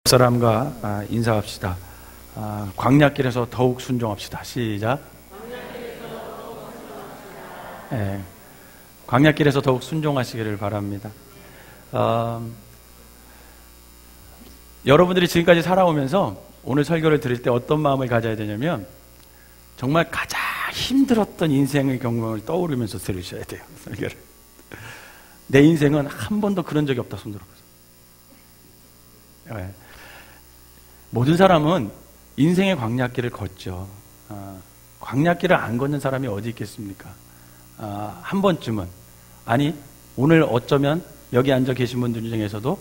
사람과 인사합시다. 광야길에서 더욱 순종합시다. 시작. 네, 광야길에서 더욱 순종하시기를 바랍니다. 여러분들이 지금까지 살아오면서 오늘 설교를 들을 때 어떤 마음을 가져야 되냐면 정말 가장 힘들었던 인생의 경험을 떠오르면서 들으셔야 돼요. 설교를. 내 인생은 한 번도 그런 적이 없다. 손 들어보세요. 네. 모든 사람은 인생의 광야길을 걷죠. 광야길을 안 걷는 사람이 어디 있겠습니까? 한 번쯤은, 아니 오늘 어쩌면 여기 앉아 계신 분들 중에서도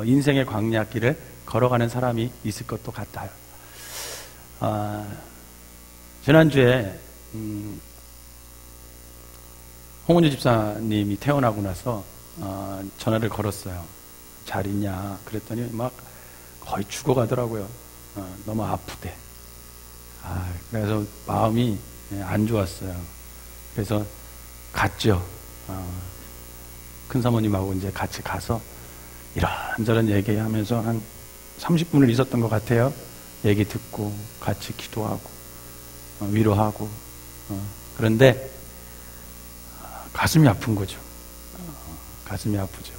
인생의 광야길을 걸어가는 사람이 있을 것도 같아요. 지난주에 홍은주 집사님이 태어나고 나서 전화를 걸었어요. 잘 있냐 그랬더니 막 거의 죽어가더라고요. 너무 아프대. 그래서 마음이 안 좋았어요. 그래서 갔죠. 큰 사모님하고 이제 같이 가서 이런저런 얘기하면서 한 30분을 있었던 것 같아요. 얘기 듣고 같이 기도하고 위로하고. 그런데 가슴이 아픈 거죠. 가슴이 아프죠.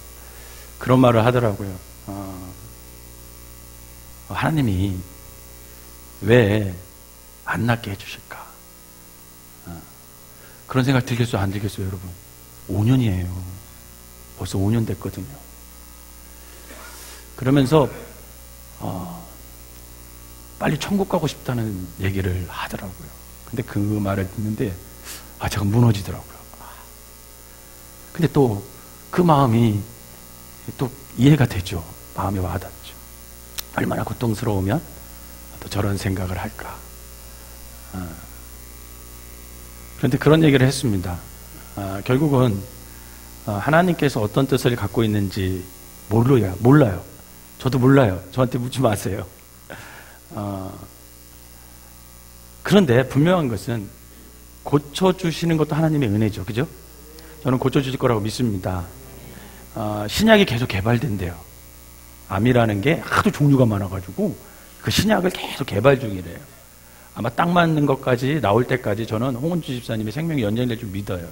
그런 말을 하더라고요. 하나님이 왜 안 낫게 해주실까? 그런 생각 들겠어요? 안 들겠어요, 여러분? 5년이에요. 벌써 5년 됐거든요. 그러면서 빨리 천국 가고 싶다는 얘기를 하더라고요. 근데 그 말을 듣는데 제가 무너지더라고요. 근데 또 그 마음이 또 이해가 되죠. 마음이 와닿죠. 얼마나 고통스러우면 또 저런 생각을 할까. 그런데 그런 얘기를 했습니다. 결국은 하나님께서 어떤 뜻을 갖고 있는지 몰라요. 저도 몰라요. 저한테 묻지 마세요. 그런데 분명한 것은 고쳐주시는 것도 하나님의 은혜죠. 그죠? 저는 고쳐주실 거라고 믿습니다. 신약이 계속 개발된대요. 암이라는 게 하도 종류가 많아가지고 그 신약을 계속 개발 중이래요. 아마 딱 맞는 것까지 나올 때까지 저는 홍은주 집사님의 생명이 연장될 줄 믿어요.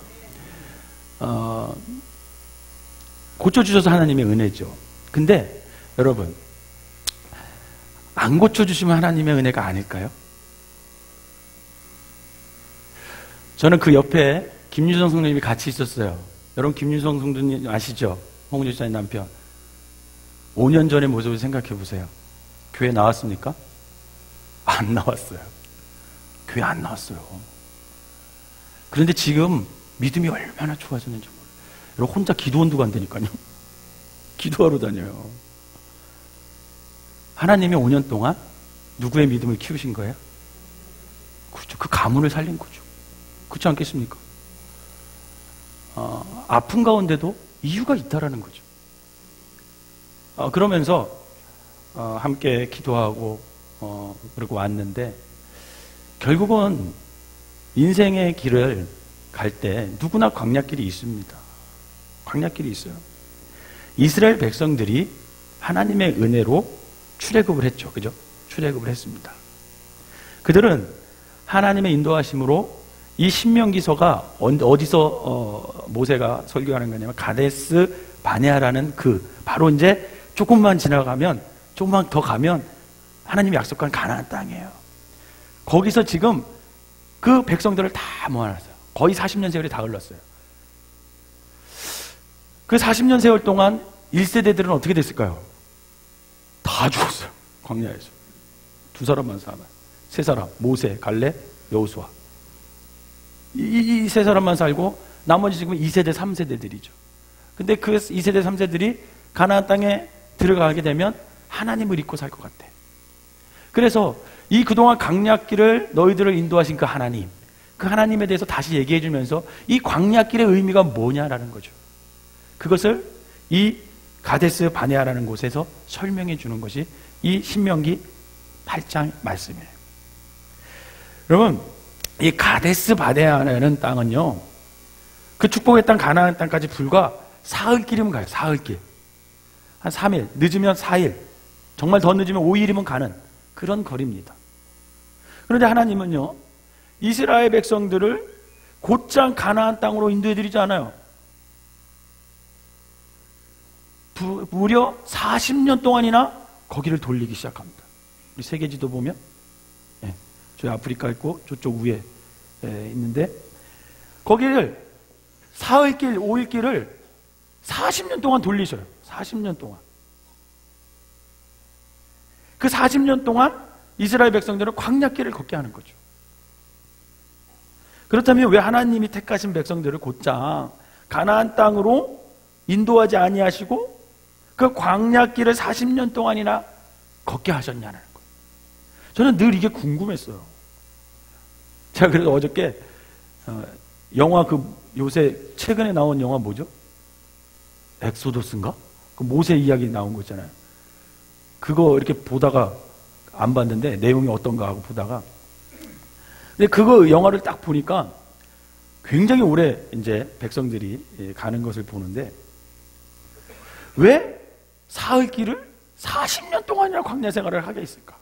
고쳐주셔서 하나님의 은혜죠. 근데 여러분, 안 고쳐주시면 하나님의 은혜가 아닐까요? 저는 그 옆에 김유성 성도님이 같이 있었어요. 여러분 김유성 성도님 아시죠? 홍은주 집사님 남편. 5년 전의 모습을 생각해 보세요. 교회 나왔습니까? 안 나왔어요. 교회 안 나왔어요. 그런데 지금 믿음이 얼마나 좋아졌는지 몰라요. 여러분 혼자 기도원도 간다니까요. 기도하러 다녀요. 하나님이 5년 동안 누구의 믿음을 키우신 거예요? 그렇죠. 그 가문을 살린 거죠. 그렇지 않겠습니까? 아픈 가운데도 이유가 있다라는 거죠. 그러면서 함께 기도하고 그리고 왔는데 결국은 인생의 길을 갈 때 누구나 광야길이 있습니다. 광야길이 있어요. 이스라엘 백성들이 하나님의 은혜로 출애굽을 했죠. 그죠? 출애굽을 했습니다. 그들은 하나님의 인도하심으로 이 신명기서가 어디서 모세가 설교하는 거냐면 가데스 바네아라는 바로 이제 조금만 지나가면 조금만 더 가면 하나님이 약속한 가나안 땅이에요. 거기서 지금 그 백성들을 다 모아놨어요. 거의 40년 세월이 다 흘렀어요. 그 40년 세월 동안 1세대들은 어떻게 됐을까요? 다 죽었어요. 광야에서. 2사람만 살아요. 3사람, 모세, 갈렙, 여호수아. 이 3사람만 살고 나머지 지금 2세대, 3세대들이죠. 근데 그 2세대, 3세들이 가나안 땅에 들어가게 되면 하나님을 잊고 살 것 같아. 그래서 이 그동안 광야길을 너희들을 인도하신 그 하나님에 대해서 다시 얘기해 주면서 이 광야길의 의미가 뭐냐라는 거죠. 그것을 이 가데스 바네아라는 곳에서 설명해 주는 것이 이 신명기 8장 말씀이에요. 여러분, 이 가데스 바네아라는 땅은요, 그 축복의 땅 가나안 땅까지 불과 사흘길이면 가요. 사흘길. 한 3일, 늦으면 4일. 정말 더 늦으면 5일이면 가는 그런 거리입니다. 그런데 하나님은요, 이스라엘 백성들을 곧장 가나안 땅으로 인도해드리지 않아요. 무려 40년 동안이나 거기를 돌리기 시작합니다. 우리 세계지도 보면 저희 아프리카 있고 저쪽 위에 있는데, 거기를 사흘길 5일길을 40년 동안 돌리셔요. 40년 동안. 그 40년 동안 이스라엘 백성들은 광야길을 걷게 하는 거죠. 그렇다면 왜 하나님이 택하신 백성들을 곧장 가나안 땅으로 인도하지 아니하시고 그 광야길을 40년 동안이나 걷게 하셨냐는 거예요. 저는 늘 이게 궁금했어요. 제가 그래서 어저께 영화 요새 최근에 나온 영화 뭐죠? 엑소더스인가? 그 모세 이야기 나온 거 있잖아요. 그거 이렇게 보다가 안 봤는데 내용이 어떤가 하고 보다가, 근데 그거 영화를 딱 보니까 굉장히 오래 이제 백성들이 가는 것을 보는데, 왜 사흘길을 40년 동안이나 광야 생활을 하게 했을까?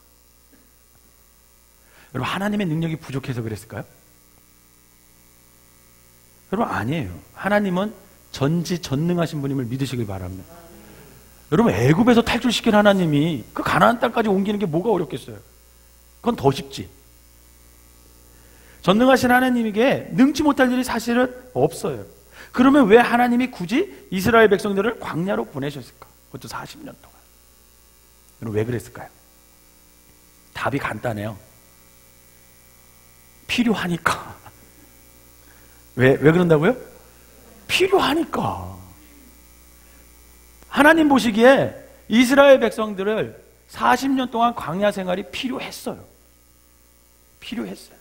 여러분, 하나님의 능력이 부족해서 그랬을까요? 여러분, 아니에요. 하나님은 전지전능하신 분임을 믿으시길 바랍니다. 여러분, 애굽에서 탈출시킨 하나님이 그 가나안 땅까지 옮기는 게 뭐가 어렵겠어요? 그건 더 쉽지. 전능하신 하나님에게 능치 못할 일이 사실은 없어요. 그러면 왜 하나님이 굳이 이스라엘 백성들을 광야로 보내셨을까? 그것도 40년 동안. 여러분, 왜 그랬을까요? 답이 간단해요. 필요하니까. 왜 그런다고요? 필요하니까. 하나님 보시기에 이스라엘 백성들을 40년 동안 광야 생활이 필요했어요. 필요했어요.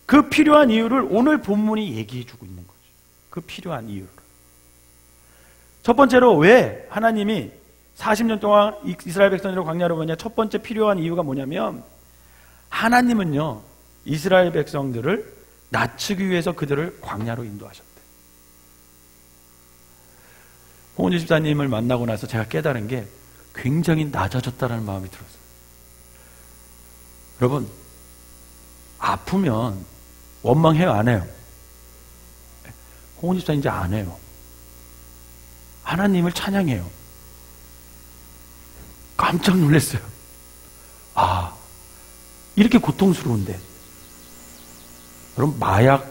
그 필요한 이유를 오늘 본문이 얘기해 주고 있는 거죠. 그 필요한 이유를. 첫 번째로 왜 하나님이 40년 동안 이스라엘 백성들을 광야로 보내냐, 첫 번째 필요한 이유가 뭐냐면, 하나님은요, 이스라엘 백성들을 낮추기 위해서 그들을 광야로 인도하셨대. 홍원주 집사님을 만나고 나서 제가 깨달은 게 굉장히 낮아졌다는 마음이 들었어요. 여러분, 아프면 원망해요, 안 해요? 홍원주 집사님 이제 안 해요. 하나님을 찬양해요. 깜짝 놀랐어요. 아, 이렇게 고통스러운데. 여러분, 마약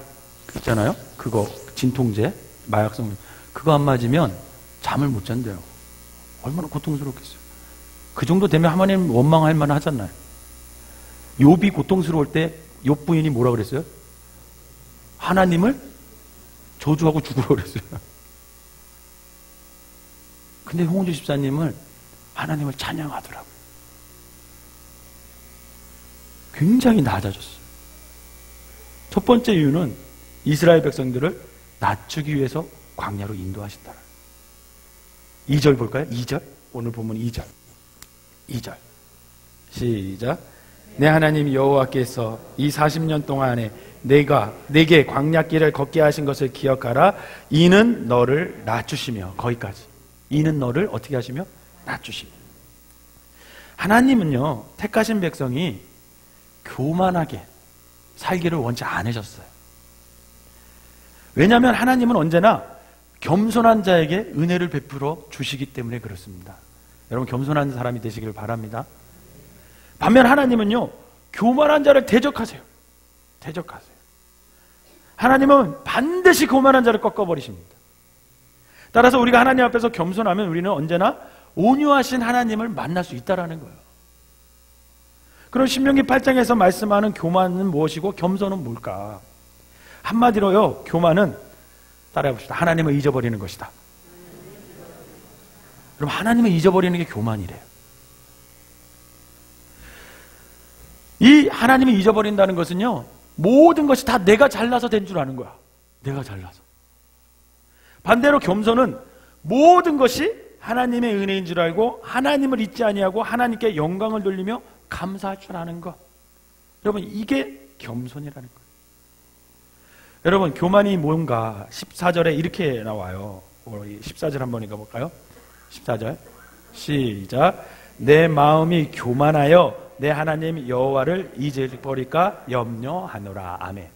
있잖아요? 그거 진통제, 마약성, 그거 안 맞으면 잠을 못 잔대요. 얼마나 고통스럽겠어요. 그 정도 되면 하나님 원망할 만 하잖아요. 욥이 고통스러울 때 욥 부인이 뭐라 그랬어요? 하나님을 저주하고 죽으라 그랬어요. 근데 홍은주 집사님을 하나님을 찬양하더라고요. 굉장히 낮아졌어요. 첫 번째 이유는 이스라엘 백성들을 낮추기 위해서 광야로 인도하신다. 2절 볼까요? 2절. 오늘 보면 2절. 2절. 시작. 내 하나님 여호와께서 이 40년 동안에 내게 광야길을 걷게 하신 것을 기억하라. 이는 너를 낮추시며, 거기까지. 이는 너를 어떻게 하시며? 낮추시며. 하나님은요, 택하신 백성이 교만하게 살기를 원치 않으셨어요. 왜냐하면 하나님은 언제나 겸손한 자에게 은혜를 베풀어 주시기 때문에 그렇습니다. 여러분, 겸손한 사람이 되시길 바랍니다. 반면 하나님은요, 교만한 자를 대적하세요. 대적하세요. 하나님은 반드시 교만한 자를 꺾어버리십니다. 따라서 우리가 하나님 앞에서 겸손하면 우리는 언제나 온유하신 하나님을 만날 수 있다는 거예요. 그럼 신명기 8장에서 말씀하는 교만은 무엇이고 겸손은 뭘까? 한마디로요, 교만은 따라해봅시다. 하나님을 잊어버리는 것이다. 그럼 하나님을 잊어버리는 게 교만이래요. 이 하나님을 잊어버린다는 것은요, 모든 것이 다 내가 잘나서 된 줄 아는 거야. 내가 잘나서. 반대로 겸손은 모든 것이 하나님의 은혜인 줄 알고 하나님을 잊지 아니하고 하나님께 영광을 돌리며 감사할 줄 아는 것. 여러분, 이게 겸손이라는 거예요. 여러분, 교만이 뭔가 14절에 이렇게 나와요. 14절 한번 읽어볼까요? 14절 시작. 내 마음이 교만하여 내 하나님 여호와를 잊어버릴까 염려하노라. 아멘.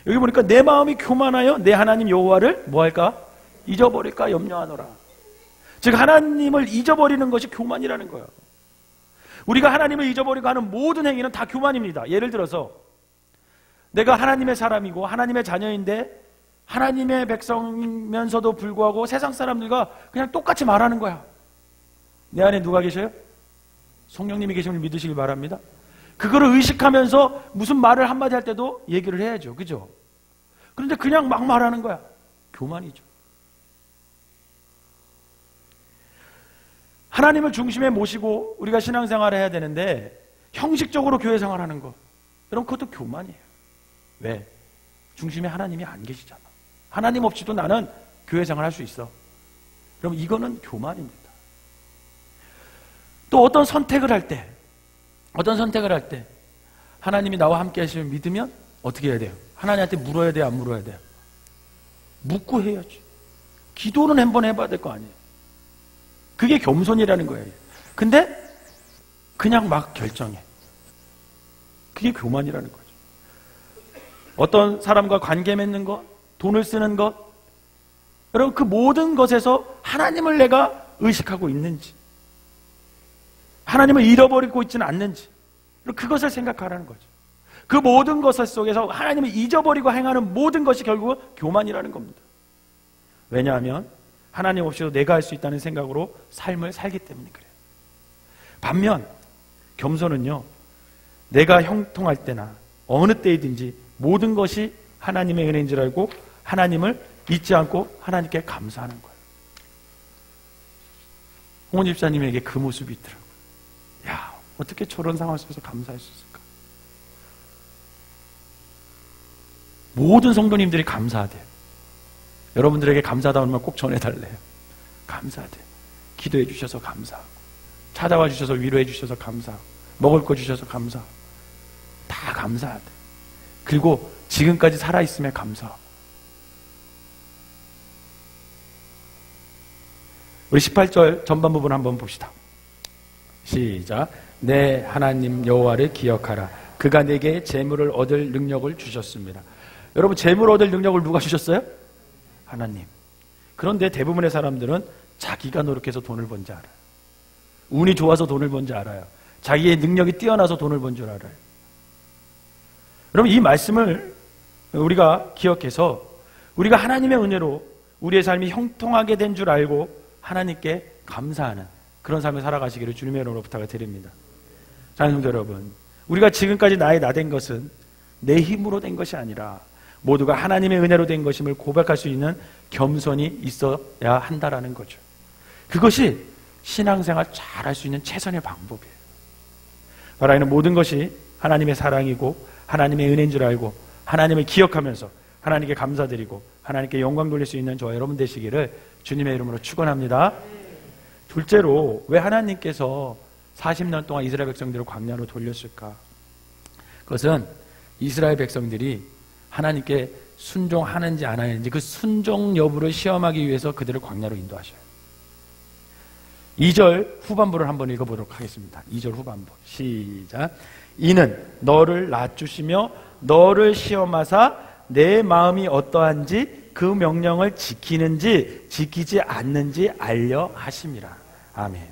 여기 보니까 내 마음이 교만하여 내 하나님 여호와를 뭐할까? 잊어버릴까 염려하노라. 즉 하나님을 잊어버리는 것이 교만이라는 거예요. 우리가 하나님을 잊어버리고 하는 모든 행위는 다 교만입니다. 예를 들어서 내가 하나님의 사람이고 하나님의 자녀인데 하나님의 백성이면서도 불구하고 세상 사람들과 그냥 똑같이 말하는 거야. 내 안에 누가 계셔요? 성령님이 계심을 믿으시길 바랍니다. 그거를 의식하면서 무슨 말을 한마디 할 때도 얘기를 해야죠. 그죠? 그런데 그냥 막 말하는 거야. 교만이죠. 하나님을 중심에 모시고 우리가 신앙생활을 해야 되는데 형식적으로 교회 생활하는 거, 여러분 그것도 교만이에요. 왜? 중심에 하나님이 안 계시잖아. 하나님 없이도 나는 교회 생활할 수 있어. 여러분 이거는 교만입니다. 또 어떤 선택을 할 때 하나님이 나와 함께 하심을 믿으면 어떻게 해야 돼요? 하나님한테 물어야 돼요? 안 물어야 돼요? 묻고 해야지. 기도는 한번 해봐야 될 거 아니에요. 그게 겸손이라는 거예요. 근데 그냥 막 결정해. 그게 교만이라는 거죠. 어떤 사람과 관계 맺는 것, 돈을 쓰는 것, 여러분 그 모든 것에서 하나님을 내가 의식하고 있는지, 하나님을 잃어버리고 있지는 않는지, 그것을 생각하라는 거죠. 그 모든 것 속에서 하나님을 잊어버리고 행하는 모든 것이 결국은 교만이라는 겁니다. 왜냐하면 하나님 없이도 내가 할 수 있다는 생각으로 삶을 살기 때문에 그래요. 반면 겸손은요, 내가 형통할 때나 어느 때이든지 모든 것이 하나님의 은혜인 줄 알고 하나님을 잊지 않고 하나님께 감사하는 거예요. 홍원 집사님에게 그 모습이 있더라고요. 야, 어떻게 저런 상황 속에서 감사할 수 있을까? 모든 성도님들이 감사하대요. 여러분들에게 감사하다 그러면 꼭 전해달래요. 감사하대요. 기도해 주셔서 감사하고, 찾아와 주셔서 위로해 주셔서 감사하고, 먹을 거 주셔서 감사하고, 다 감사하대. 그리고 지금까지 살아있음에 감사하고. 우리 18절 전반 부분 한번 봅시다. 시작. 내 하나님 여호와를 기억하라. 그가 내게 재물을 얻을 능력을 주셨습니다. 여러분 재물 얻을 능력을 누가 주셨어요? 하나님. 그런데 대부분의 사람들은 자기가 노력해서 돈을 번지 알아요. 운이 좋아서 돈을 번지 알아요. 자기의 능력이 뛰어나서 돈을 번 줄 알아요. 여러분 이 말씀을 우리가 기억해서 우리가 하나님의 은혜로 우리의 삶이 형통하게 된 줄 알고 하나님께 감사하는 그런 삶을 살아가시기를 주님의 이름으로 부탁을 드립니다. 사랑하는 성도 여러분, 우리가 지금까지 나된 것은 내 힘으로 된 것이 아니라 모두가 하나님의 은혜로 된 것임을 고백할 수 있는 겸손이 있어야 한다라는 거죠. 그것이 신앙생활 잘할 수 있는 최선의 방법이에요. 바라는 모든 것이 하나님의 사랑이고 하나님의 은혜인 줄 알고 하나님을 기억하면서 하나님께 감사드리고 하나님께 영광 돌릴 수 있는 저와 여러분 되시기를 주님의 이름으로 축원합니다. 둘째로 왜 하나님께서 40년 동안 이스라엘 백성들을 광야로 돌렸을까? 그것은 이스라엘 백성들이 하나님께 순종하는지 안 하는지 그 순종 여부를 시험하기 위해서 그들을 광야로 인도하셔요. 2절 후반부를 한번 읽어보도록 하겠습니다. 2절 후반부 시작. 이는 너를 낮추시며 너를 시험하사 내 마음이 어떠한지 그 명령을 지키는지 지키지 않는지 알려 하심이라. 아멘.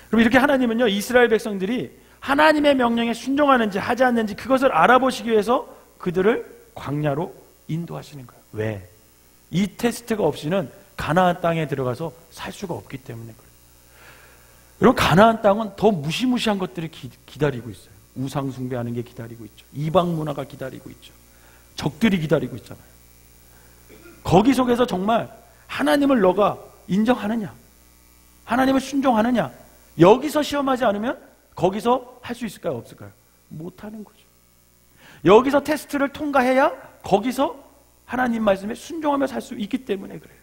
그럼 이렇게 하나님은요 이스라엘 백성들이 하나님의 명령에 순종하는지 하지 않는지 그것을 알아보시기 위해서 그들을 광야로 인도하시는 거예요. 왜? 이 테스트가 없이는 가나안 땅에 들어가서 살 수가 없기 때문에 그래요. 여러분 가나안 땅은 더 무시무시한 것들이 기다리고 있어요. 우상 숭배하는 게 기다리고 있죠. 이방 문화가 기다리고 있죠. 적들이 기다리고 있잖아요. 거기 속에서 정말 하나님을 너가 인정하느냐, 하나님을 순종하느냐, 여기서 시험하지 않으면 거기서 할 수 있을까요? 없을까요? 못하는 거죠. 여기서 테스트를 통과해야 거기서 하나님 말씀에 순종하며 살 수 있기 때문에 그래요.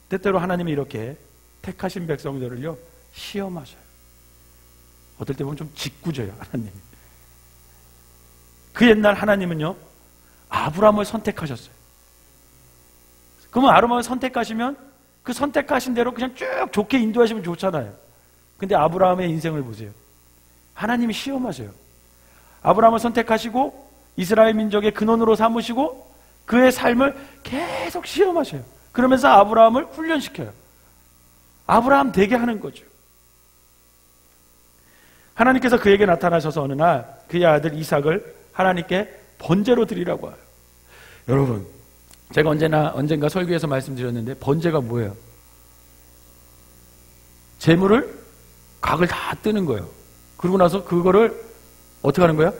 때때로 하나님이 이렇게 택하신 백성들을요 시험하셔요. 어떨 때 보면 좀 짓궂어요 하나님. 그 옛날 하나님은요 아브라함을 선택하셨어요. 그러면 아브라함을 선택하시면 그 선택하신 대로 그냥 쭉 좋게 인도하시면 좋잖아요. 근데 아브라함의 인생을 보세요. 하나님이 시험하세요. 아브라함을 선택하시고 이스라엘 민족의 근원으로 삼으시고 그의 삶을 계속 시험하셔요. 그러면서 아브라함을 훈련시켜요. 아브라함 되게 하는 거죠. 하나님께서 그에게 나타나셔서 어느 날 그의 아들 이삭을 하나님께 번제로 드리라고 해요. 여러분, 제가 언젠가 설교에서 말씀드렸는데 번제가 뭐예요? 재물을 각을 다 뜨는 거예요. 그러고 나서 그거를 어떻게 하는 거예요?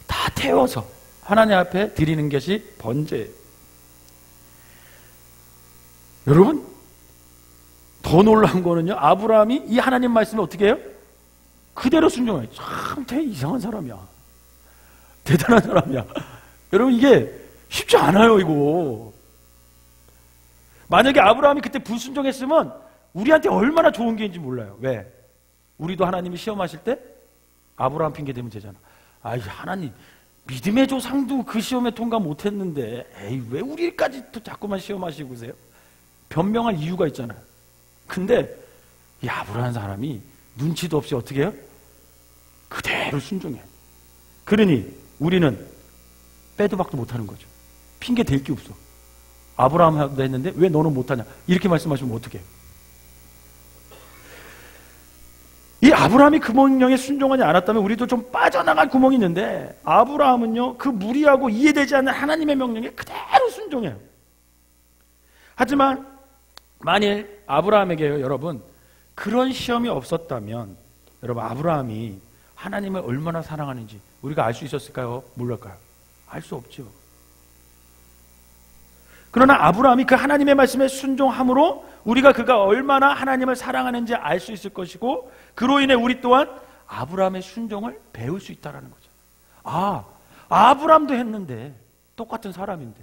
다 태워서 하나님 앞에 드리는 것이 번제예요. 여러분, 더 놀라운 거는요, 아브라함이 이 하나님 말씀을 어떻게 해요? 그대로 순종해요. 참 되게 이상한 사람이야. 대단한 사람이야. 여러분, 이게 쉽지 않아요, 이거. 만약에 아브라함이 그때 불순종했으면 우리한테 얼마나 좋은 게인지 몰라요. 왜? 우리도 하나님이 시험하실 때 아브라함 핑계 대면 되잖아. 아이, 하나님, 믿음의 조상도 그 시험에 통과 못했는데, 에이, 왜 우리까지 또 자꾸만 시험하시고 그러세요? 변명할 이유가 있잖아요. 근데 이 아브라함 사람이 눈치도 없이 어떻게 해요? 그대로 순종해. 그러니 우리는 빼도 박도 못하는 거죠. 핑계 댈 게 없어. 아브라함도 했는데 왜 너는 못하냐, 이렇게 말씀하시면 어떡해요? 이 아브라함이 그 명령에 순종하지 않았다면 우리도 좀 빠져나갈 구멍이 있는데, 아브라함은요, 그 무리하고 이해되지 않는 하나님의 명령에 그대로 순종해요. 하지만 만일 아브라함에게요, 여러분, 그런 시험이 없었다면, 여러분, 아브라함이 하나님을 얼마나 사랑하는지 우리가 알 수 있었을까요? 몰랄까요? 알 수 없죠. 그러나 아브라함이 그 하나님의 말씀에 순종함으로 우리가 그가 얼마나 하나님을 사랑하는지 알 수 있을 것이고, 그로 인해 우리 또한 아브라함의 순종을 배울 수 있다는 거죠. 아, 아브라함도 했는데 똑같은 사람인데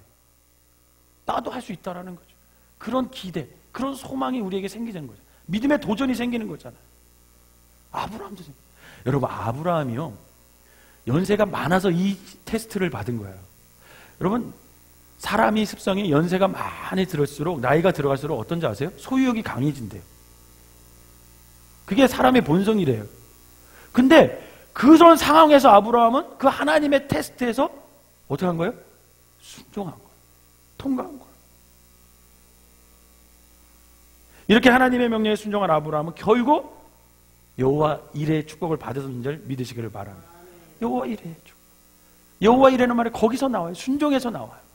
나도 할 수 있다는 거죠. 그런 기대, 그런 소망이 우리에게 생기는 거죠. 믿음의 도전이 생기는 거잖아요. 아브라함도 여러분, 아브라함이요, 연세가 많아서 이 테스트를 받은 거예요. 여러분, 사람이 습성이 연세가 많이 들을수록, 나이가 들어갈수록 어떤지 아세요? 소유욕이 강해진대요. 그게 사람의 본성이래요. 근데 그런 상황에서 아브라함은 그 하나님의 테스트에서 어떻게 한 거예요? 순종한 거예요. 통과한 거예요. 이렇게 하나님의 명령에 순종한 아브라함은 결국 여호와 이레의 축복을 받은 줄 믿으시기를 바랍니다. 여호와 이레의 축복. 여호와 이레는 말이 거기서 나와요. 순종에서 나와요.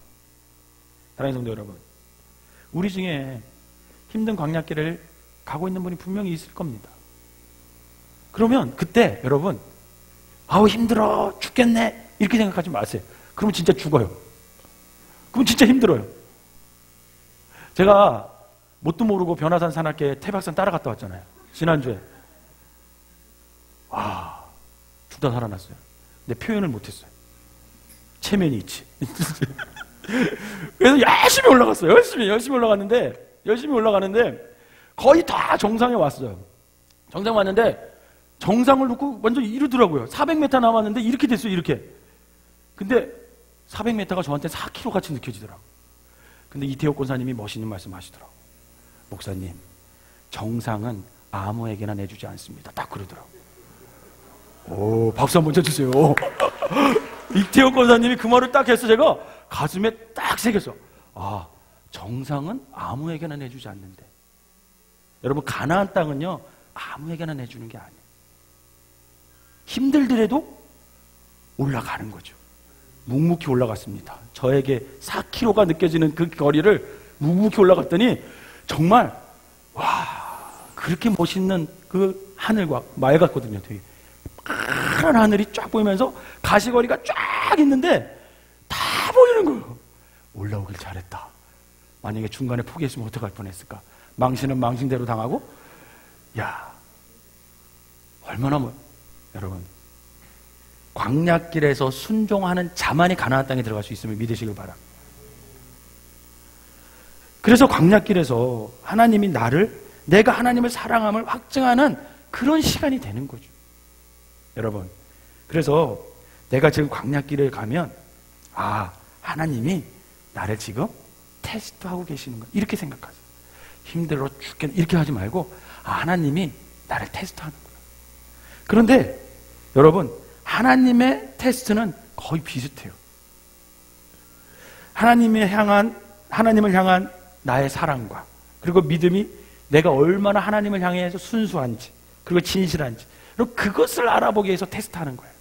사랑하는 성도 여러분, 우리 중에 힘든 광야길을 가고 있는 분이 분명히 있을 겁니다. 그러면 그때 여러분, 아우 힘들어 죽겠네 이렇게 생각하지 마세요. 그러면 진짜 죽어요. 그럼 진짜 힘들어요. 제가 뭣도 모르고 변화산 산악회 태박산 따라갔다 왔잖아요, 지난주에. 와, 죽다 살아났어요. 근데 표현을 못했어요. 체면이 있지. 그래서 열심히 올라갔어요. 열심히 올라가는데 거의 다 정상에 왔어요. 정상 왔는데 정상을 놓고 완전 이러더라고요. 400m 남았는데 이렇게 됐어요, 이렇게. 근데 400m가 저한테 4km 같이 느껴지더라고요. 근데 이태호 권사님이 멋있는 말씀 하시더라고요. 목사님, 정상은 아무에게나 내주지 않습니다. 딱 그러더라고요. 오, 박수 한번 쳐주세요. 이태호 권사님이 그 말을 딱 해서 제가 가슴에 딱 새겼어. 아, 정상은 아무에게나 내주지 않는데. 여러분, 가나안 땅은요, 아무에게나 내주는 게 아니에요. 힘들더라도 올라가는 거죠. 묵묵히 올라갔습니다. 저에게 4km가 느껴지는 그 거리를 묵묵히 올라갔더니 정말 와, 그렇게 멋있는 그 하늘과 맑았거든요. 되게 파란 하늘이 쫙 보이면서 가시거리가 쫙 있는데 다 보이는 거예요. 올라오길 잘했다. 만약에 중간에 포기했으면 어떡할 뻔했을까. 망신은 망신대로 당하고. 야, 얼마나 여러분, 광야길에서 순종하는 자만이 가나안 땅에 들어갈 수 있음을 믿으시길 바랍니다. 그래서 광야길에서 하나님이 내가 하나님을 사랑함을 확증하는 그런 시간이 되는 거죠. 여러분, 그래서 내가 지금 광야길에 가면, 아, 하나님이 나를 지금 테스트하고 계시는 거야, 이렇게 생각하세요. 힘들어 죽겠네 이렇게 하지 말고 하나님이 나를 테스트하는구나. 그런데 여러분, 하나님의 테스트는 거의 비슷해요. 하나님을 향한 나의 사랑과 그리고 믿음이 내가 얼마나 하나님을 향해서 순수한지 그리고 진실한지 그리고 그것을 알아보기 위해서 테스트하는 거예요.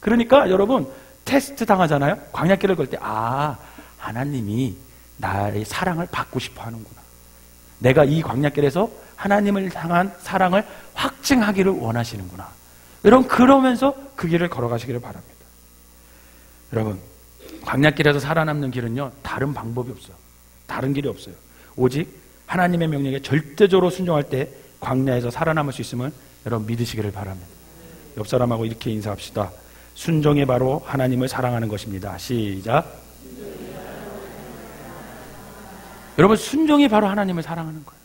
그러니까 여러분, 테스트 당하잖아요. 광야길을 걸 때 하나님이 나의 사랑을 받고 싶어 하는구나. 내가 이 광야길에서 하나님을 향한 사랑을 확증하기를 원하시는구나. 여러분, 그러면서 그 길을 걸어가시기를 바랍니다. 여러분, 광야길에서 살아남는 길은요, 다른 방법이 없어요. 다른 길이 없어요. 오직 하나님의 명령에 절대적으로 순종할 때 광야에서 살아남을 수 있음을 여러분 믿으시기를 바랍니다. 옆 사람하고 이렇게 인사합시다. 순종이 바로 하나님을 사랑하는 것입니다. 시작. 여러분, 순종이 바로 하나님을 사랑하는 거예요.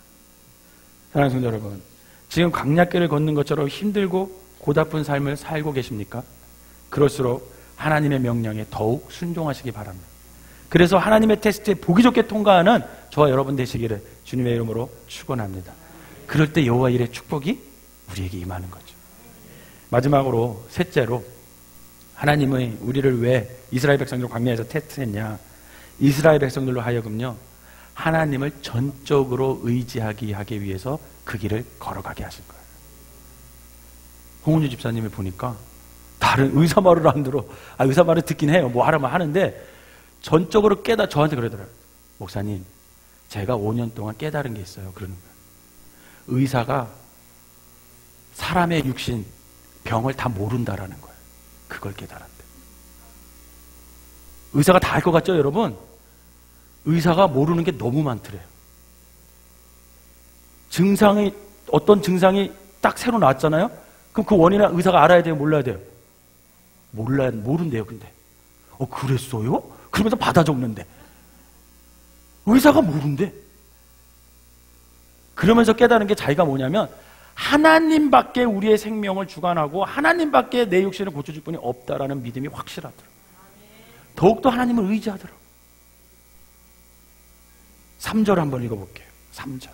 사랑하는 성도 여러분, 지금 광야길을 걷는 것처럼 힘들고 고달픈 삶을 살고 계십니까? 그럴수록 하나님의 명령에 더욱 순종하시기 바랍니다. 그래서 하나님의 테스트에 보기 좋게 통과하는 저와 여러분 되시기를 주님의 이름으로 축원합니다. 그럴 때 여호와 일의 축복이 우리에게 임하는 거죠. 마지막으로 셋째로, 하나님의 우리를 왜 이스라엘 백성들을 광야에서 테스트했냐? 이스라엘 백성들로 하여금요, 하나님을 전적으로 의지하게 하기 위해서 그 길을 걸어가게 하신 거예요. 홍은주 집사님을 보니까 다른 의사 말을 안 들어. 의사 말을 듣긴 해요. 뭐 하라면 하는데 전적으로 저한테 그러더라고요. 목사님, 제가 5년 동안 깨달은 게 있어요. 그러는 거예요. 의사가 사람의 육신, 병을 다 모른다라는 거예요. 그걸 깨달았대. 의사가 다 알 것 같죠, 여러분? 의사가 모르는 게 너무 많더래요. 어떤 증상이 딱 새로 나왔잖아요? 그럼 그 원인을 의사가 알아야 돼요, 몰라야 돼요? 모른대요, 근데. 그랬어요? 그러면서 받아 적는데. 의사가 모른대. 그러면서 깨달은 게 자기가 뭐냐면, 하나님밖에 우리의 생명을 주관하고 하나님밖에 내 육신을 고쳐줄 분이 없다라는 믿음이 확실하더라고요. 더욱더 하나님을 의지하더라고요. 3절 한번 읽어볼게요. 3절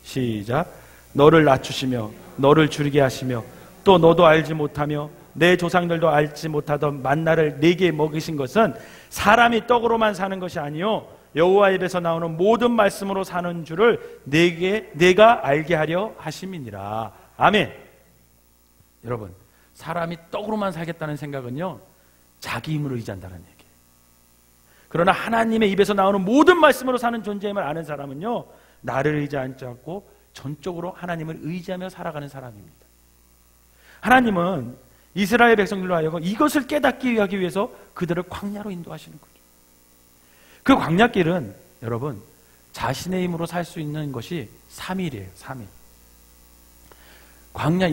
시작. 너를 낮추시며 너를 줄이게 하시며 또 너도 알지 못하며 내 조상들도 알지 못하던 만나를 네게 먹이신 것은 사람이 떡으로만 사는 것이 아니요 여호와 입에서 나오는 모든 말씀으로 사는 줄을 내가 알게 하려 하심이니라. 아멘. 여러분, 사람이 떡으로만 살겠다는 생각은요, 자기 힘으로 의지한다는 얘기예요. 그러나 하나님의 입에서 나오는 모든 말씀으로 사는 존재임을 아는 사람은요, 나를 의지하지 않고 전적으로 하나님을 의지하며 살아가는 사람입니다. 하나님은 이스라엘 백성들로 하여금 이것을 깨닫기 하기 위해서 그들을 광야로 인도하시는 거죠. 그 광야길은 여러분, 자신의 힘으로 살 수 있는 것이 3일이에요. 3일.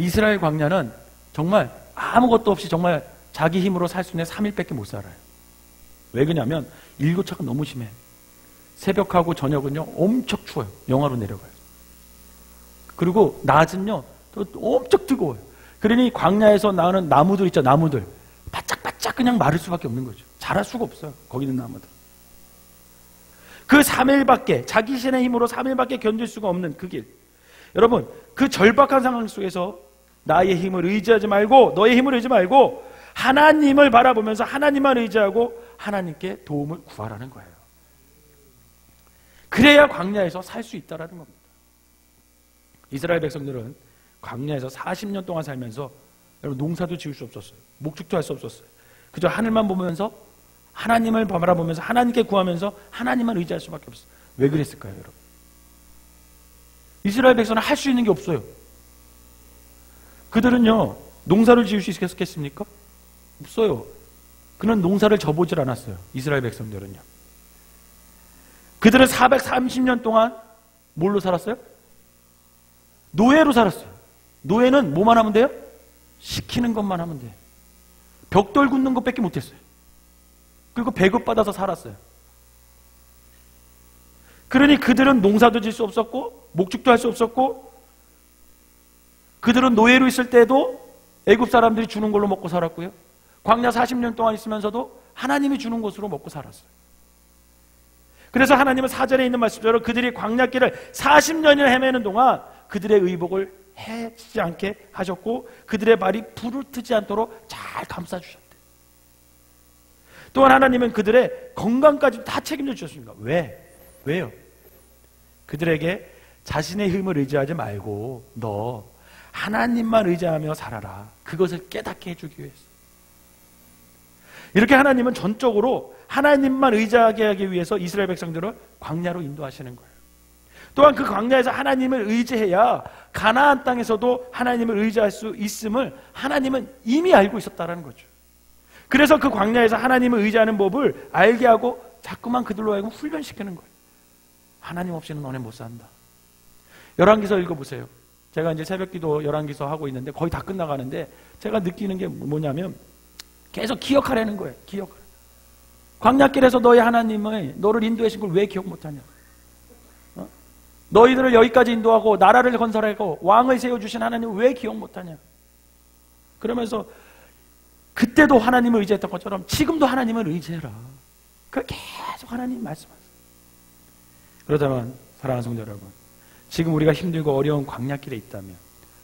이스라엘 광야는 정말 아무것도 없이 정말 자기 힘으로 살 수 있는 3일밖에 못 살아요. 왜 그러냐면 일교차가 너무 심해. 새벽하고 저녁은요 엄청 추워요. 영하로 내려가요. 그리고 낮은요 또 엄청 뜨거워요. 그러니 광야에서 나오는 나무들 있죠. 나무들 바짝바짝 그냥 마를 수밖에 없는 거죠. 자랄 수가 없어요. 거기 있는 나무들. 그 3일밖에, 자기 신의 힘으로 3일밖에 견딜 수가 없는 그 길. 여러분, 그 절박한 상황 속에서 나의 힘을 의지하지 말고, 너의 힘을 의지하지 말고 하나님을 바라보면서 하나님만 의지하고 하나님께 도움을 구하라는 거예요. 그래야 광야에서 살 수 있다라는 겁니다. 이스라엘 백성들은 광야에서 40년 동안 살면서 여러분, 농사도 지을 수 없었어요. 목축도 할 수 없었어요. 그저 하늘만 보면서, 하나님을 바라보면서 하나님께 구하면서 하나님만 의지할 수밖에 없어요. 왜 그랬을까요, 여러분? 이스라엘 백성은 할 수 있는 게 없어요. 그들은요 농사를 지을 수 있겠습니까? 없어요. 그는 농사를 져보질 않았어요. 이스라엘 백성들은요. 그들은 430년 동안 뭘로 살았어요? 노예로 살았어요. 노예는 뭐만 하면 돼요? 시키는 것만 하면 돼요. 벽돌 굽는 것밖에 못했어요. 그리고 배급받아서 살았어요. 그러니 그들은 농사도 질 수 없었고 목축도 할 수 없었고, 그들은 노예로 있을 때도 애굽 사람들이 주는 걸로 먹고 살았고요, 광야 40년 동안 있으면서도 하나님이 주는 것으로 먹고 살았어요. 그래서 하나님은 4절에 있는 말씀대로 그들이 광야길을 40년이나 헤매는 동안 그들의 의복을 해치지 않게 하셨고 그들의 발이 불을 트지 않도록 잘 감싸주셨대. 또한 하나님은 그들의 건강까지 다 책임져 주셨습니다. 왜요? 그들에게 자신의 힘을 의지하지 말고 너 하나님만 의지하며 살아라. 그것을 깨닫게 해주기 위해서. 이렇게 하나님은 전적으로 하나님만 의지하게 하기 위해서 이스라엘 백성들을 광야로 인도하시는 거예요. 또한 그 광야에서 하나님을 의지해야 가나안 땅에서도 하나님을 의지할 수 있음을 하나님은 이미 알고 있었다는 거죠. 그래서 그 광야에서 하나님을 의지하는 법을 알게 하고 자꾸만 그들로 하여금 훈련시키는 거예요. 하나님 없이는 너네 못 산다. 열왕기서 읽어보세요. 제가 이제 새벽기도 열왕기서 하고 있는데 거의 다 끝나가는데 제가 느끼는 게 뭐냐면 계속 기억하라는 거예요. 광야길에서 너희 하나님의 너를 인도하신 걸 왜 기억 못하냐? 너희들을 여기까지 인도하고 나라를 건설하고 왕을 세워주신 하나님을 왜 기억 못하냐? 그러면서 그때도 하나님을 의지했던 것처럼 지금도 하나님을 의지해라. 그 계속 하나님 말씀하세요. 그렇다면 사랑하는 성도 여러분, 지금 우리가 힘들고 어려운 광야길에 있다면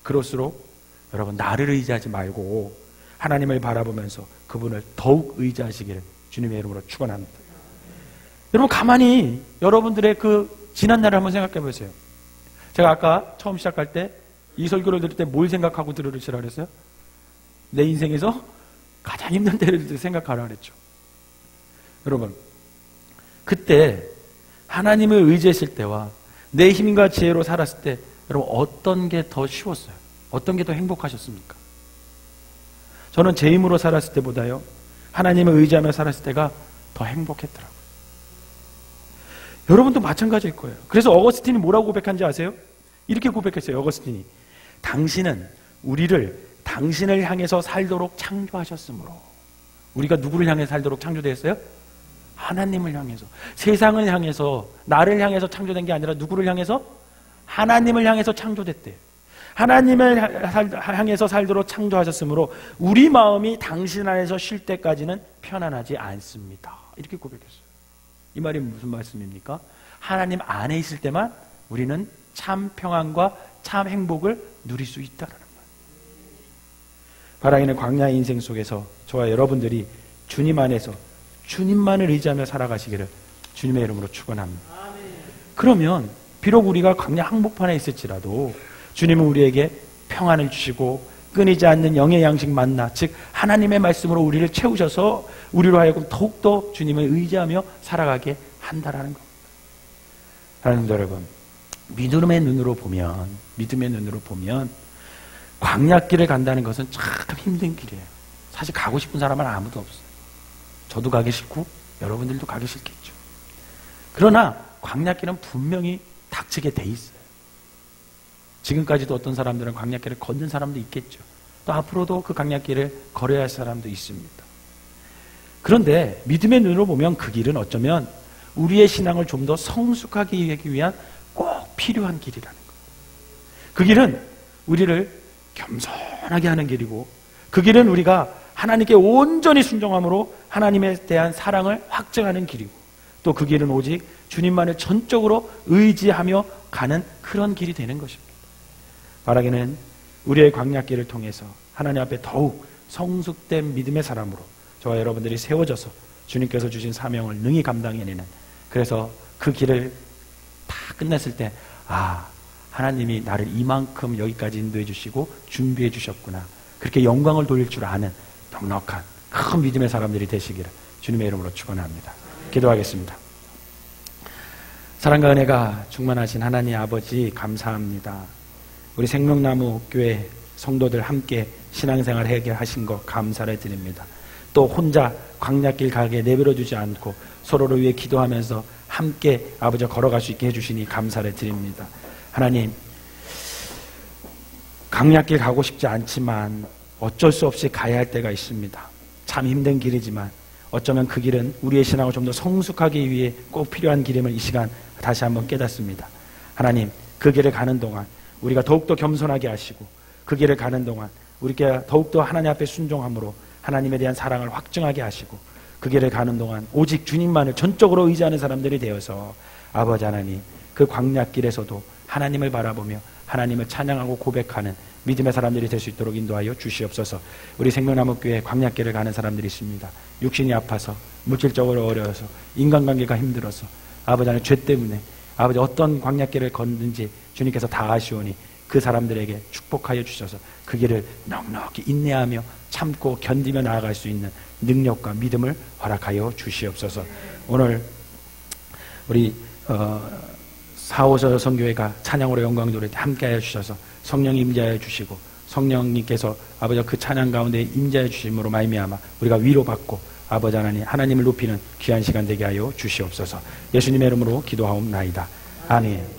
그럴수록 여러분 나를 의지하지 말고 하나님을 바라보면서 그분을 더욱 의지하시기를 주님의 이름으로 축원합니다. 여러분 가만히 여러분들의 그 지난 날을 한번 생각해 보세요. 제가 아까 처음 시작할 때 이 설교를 들을 때 뭘 생각하고 들으시라 그랬어요? 내 인생에서 가장 힘든 때를 생각하라 그랬죠. 여러분 그때 하나님을 의지했을 때와 내 힘과 지혜로 살았을 때 여러분 어떤 게 더 쉬웠어요? 어떤 게 더 행복하셨습니까? 저는 제 힘으로 살았을 때보다요 하나님을 의지하며 살았을 때가 더 행복했더라고요. 여러분도 마찬가지일 거예요. 그래서 어거스틴이 뭐라고 고백한지 아세요? 이렇게 고백했어요. 어거스틴이 당신은 우리를 당신을 향해서 살도록 창조하셨으므로. 우리가 누구를 향해 살도록 창조되었어요? 하나님을 향해서. 세상을 향해서 나를 향해서 창조된 게 아니라 누구를 향해서? 하나님을 향해서 창조됐대요. 하나님을 향해서 살도록 창조하셨으므로 우리 마음이 당신 안에서 쉴 때까지는 편안하지 않습니다. 이렇게 고백했어요. 이 말이 무슨 말씀입니까? 하나님 안에 있을 때만 우리는 참 평안과 참 행복을 누릴 수 있다는 말. 바라기는 광야의 인생 속에서 저와 여러분들이 주님 안에서 주님만을 의지하며 살아가시기를 주님의 이름으로 축원합니다. 그러면 비록 우리가 광야 한복판에 있을지라도 주님은 우리에게 평안을 주시고 끊이지 않는 영의 양식 만나, 즉 하나님의 말씀으로 우리를 채우셔서 우리로 하여금 더욱더 주님을 의지하며 살아가게 한다라는 겁니다. 사랑하는 여러분, 믿음의 눈으로 보면 광야길을 간다는 것은 참 힘든 길이에요. 사실 가고 싶은 사람은 아무도 없어요. 저도 가기 싫고 여러분들도 가기 싫겠죠. 그러나 광야길은 분명히 닥치게 돼 있어요. 지금까지도 어떤 사람들은 광야길을 걷는 사람도 있겠죠. 또 앞으로도 그 광야길을 걸어야 할 사람도 있습니다. 그런데 믿음의 눈으로 보면 그 길은 어쩌면 우리의 신앙을 좀 더 성숙하게 하기 위한 꼭 필요한 길이라는 거예요. 그 길은 우리를 겸손하게 하는 길이고 그 길은 우리가 하나님께 온전히 순종함으로 하나님에 대한 사랑을 확증하는 길이고 또 그 길은 오직 주님만을 전적으로 의지하며 가는 그런 길이 되는 것입니다. 바라기는 우리의 광야길을 통해서 하나님 앞에 더욱 성숙된 믿음의 사람으로 저와 여러분들이 세워져서 주님께서 주신 사명을 능히 감당해내는, 그래서 그 길을 다 끝냈을 때 하나님이 나를 이만큼 여기까지 인도해 주시고 준비해 주셨구나, 그렇게 영광을 돌릴 줄 아는 넉넉한 큰 믿음의 사람들이 되시기를 주님의 이름으로 축원합니다. 기도하겠습니다. 사랑과 은혜가 충만하신 하나님 아버지 감사합니다. 우리 생명나무 교회 성도들 함께 신앙생활 하게 하신 것 감사를 드립니다. 또 혼자 광야길 가게 내버려 두지 않고 서로를 위해 기도하면서 함께 아버지 걸어갈 수 있게 해주시니 감사를 드립니다. 하나님, 광야길 가고 싶지 않지만 어쩔 수 없이 가야 할 때가 있습니다. 참 힘든 길이지만 어쩌면 그 길은 우리의 신앙을 좀 더 성숙하기 위해 꼭 필요한 길임을 이 시간 다시 한번 깨닫습니다. 하나님, 그 길을 가는 동안 우리가 더욱더 겸손하게 하시고 그 길을 가는 동안 우리가 더욱더 하나님 앞에 순종함으로 하나님에 대한 사랑을 확증하게 하시고 그 길을 가는 동안 오직 주님만을 전적으로 의지하는 사람들이 되어서 아버지 하나님 그 광야길에서도 하나님을 바라보며 하나님을 찬양하고 고백하는 믿음의 사람들이 될 수 있도록 인도하여 주시옵소서. 우리 생명나무교회 광야길을 가는 사람들이 있습니다. 육신이 아파서 물질적으로 어려워서 인간관계가 힘들어서 아버지 하나님 죄 때문에 아버지 어떤 광야길을 걷는지 주님께서 다 아시오니 그 사람들에게 축복하여 주셔서 그 길을 넉넉히 인내하며 참고 견디며 나아갈 수 있는 능력과 믿음을 허락하여 주시옵소서. 오늘 우리 4호서 성교회가 찬양으로 영광 돌릴 때 함께하여 주셔서 성령 임재하여 주시고 성령님께서 아버지 그 찬양 가운데 임재하여 주심으로 말미암아 우리가 위로받고 아버지 하나님을 높이는 귀한 시간 되게 하여 주시옵소서. 예수님의 이름으로 기도하옵나이다. 아멘.